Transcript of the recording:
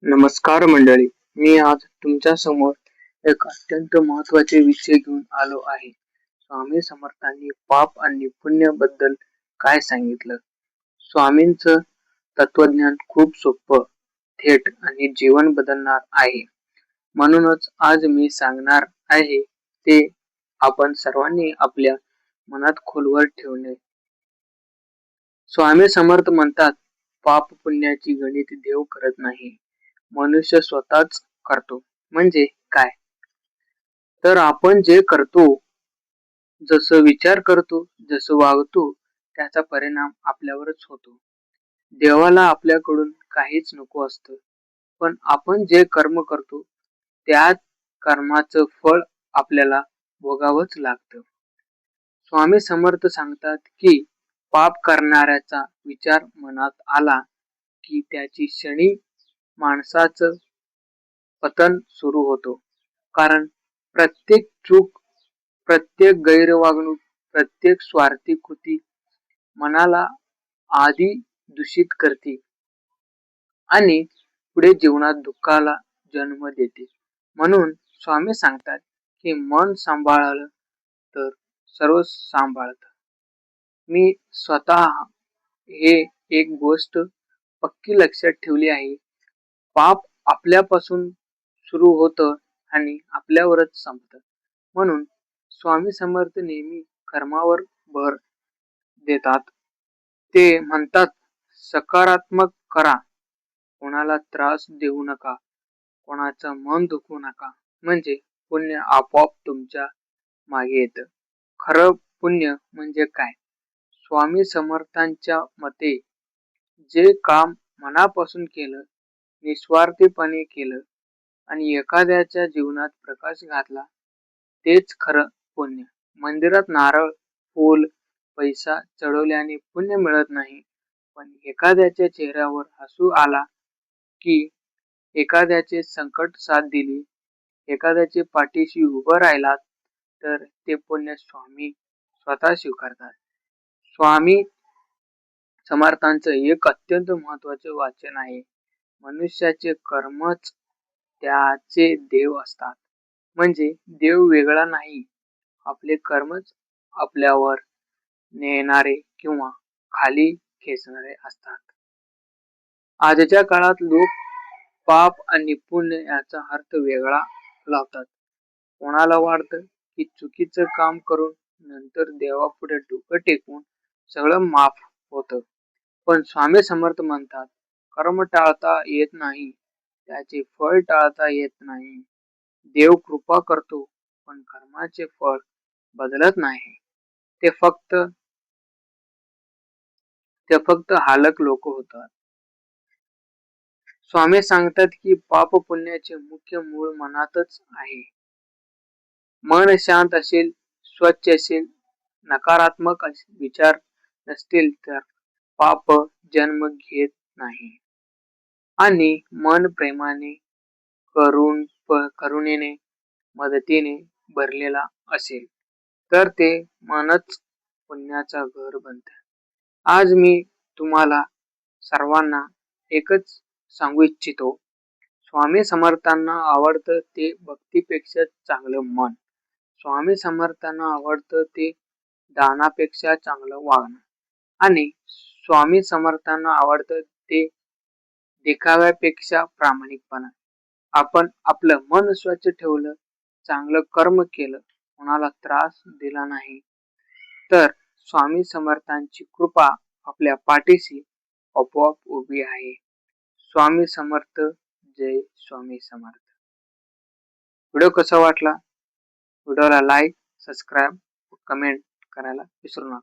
नमस्कार मंडळी, मी आज तुमच्या समोर एक अत्यंत महत्त्वाचे विषय घेऊन आलो आहे. स्वामी समर्थांनी पाप आणि पुण्य बद्दल काय सांगितलं. स्वामींचं तत्वज्ञान खूप सोपं, थेट आणि जीवन बदलणार आहे. म्हणूनच आज मी सांगणार आहे ते आपण सर्वांनी आपल्या मनात खोलवर ठेवणे. स्वामी समर्थ म्हणतात, पाप पुण्याची गणित देव करत नाही, मनुष्य स्वतःच करतो. म्हणजे काय? तर आपण जे करतो, जसं विचार करतो, जसं वागतो, त्याचा परिणाम आपल्यावरच होतो. देवाला आपल्याकडून काहीच नको असतं, पण आपण जे कर्म करतो त्याच कर्माचं फळ आपल्याला भोगावंच लागतं. स्वामी समर्थ सांगतात की पाप करणाऱ्याचा विचार मनात आला की त्याची क्षणी माणसाचं पतन सुरू होतो. कारण प्रत्येक चूक, प्रत्येक गैरवागणूक, प्रत्येक स्वार्थी कृती मनाला आधी दूषित करते आणि पुढे जीवनात दुःखाला जन्म देते. म्हणून स्वामी सांगतात की मन सांभाळलं तर सर्व सांभाळतं. मी स्वतः हे एक गोष्ट पक्की लक्षात ठेवली आहे. पाप आपल्यापासून सुरू होतं आणि आपल्यावरच संपतं. म्हणून स्वामी समर्थ नेहमी कर्मावर भर देतात. ते म्हणतात, सकारात्मक करा, कोणाला त्रास देऊ नका, कोणाचं मन दुखवू नका, म्हणजे पुण्य आपोआप तुमच्या मागे येतं. खरं पुण्य म्हणजे काय? स्वामी समर्थांच्या मते जे काम मनापासून केलं, निस्वार्थीपणे केलं आणि एखाद्याच्या जीवनात प्रकाश घातला, तेच खरं पुण्य. मंदिरात नारळ, फूल, पैसा चढवल्याने पुण्य मिळत नाही, पण एखाद्याच्या चेहऱ्यावर हसू आला की, एखाद्याचे संकट साथ दिली, एखाद्याच्या पाठीशी उभं राहिलात, तर ते पुण्य स्वामी स्वतः स्वीकारतात. स्वामी समर्थांचं एक अत्यंत महत्त्वाचे वाचन आहे, मनुष्याचे कर्मच त्याचे देव असतात. म्हणजे देव वेगळा नाही, आपले कर्मच आपल्यावर नेणारे किंवा खाली खेचणारे असतात. आजच्या काळात लोक पाप आणि पुण्य याचा अर्थ वेगळा लावतात. कोणाला वाटतं की चुकीचं काम करून नंतर देवापुढे डोकं टेकून सगळं माफ होतं. पण स्वामी समर्थ म्हणतात, कर्म टाळता येत नाही, त्याचे फळ टाळता येत नाही. देव कृपा करतो, पण कर्माचे फळ बदलत नाही. ते फक्त हालक लोक होतात. स्वामी सांगतात की पाप पुण्याचे मुख्य मूळ मनातच आहे. मन शांत असेल, स्वच्छ असेल, नकारात्मक विचार नसतील तर पाप जन्म घेत नाही. आणि मन प्रेमाने, करुणेने, मदतीने भरलेला असेल तर ते मनच पुण्याचा घर बनते. आज मी तुम्हाला सर्वांना एकच सांगू इच्छितो, स्वामी समर्थांना आवडतं ते भक्तीपेक्षा चांगलं मन, स्वामी समर्थांना आवडतं ते दानापेक्षा चांगलं वागणं, आणि स्वामी समर्थांना आवडतं ते देखाव्यापेक्षा प्रामाणिकपणा. आपण आपलं मन स्वच्छ ठेवलं, चांगलं कर्म केलं, कोणाला त्रास दिला नाही, तर स्वामी समर्थांची कृपा आपल्या पाठीशी आपोआप उभी आहे. स्वामी समर्थ. जय स्वामी समर्थ. व्हिडिओ कसा वाटला? व्हिडिओला लाईक, सबस्क्राईब, कमेंट करायला विसरू नका.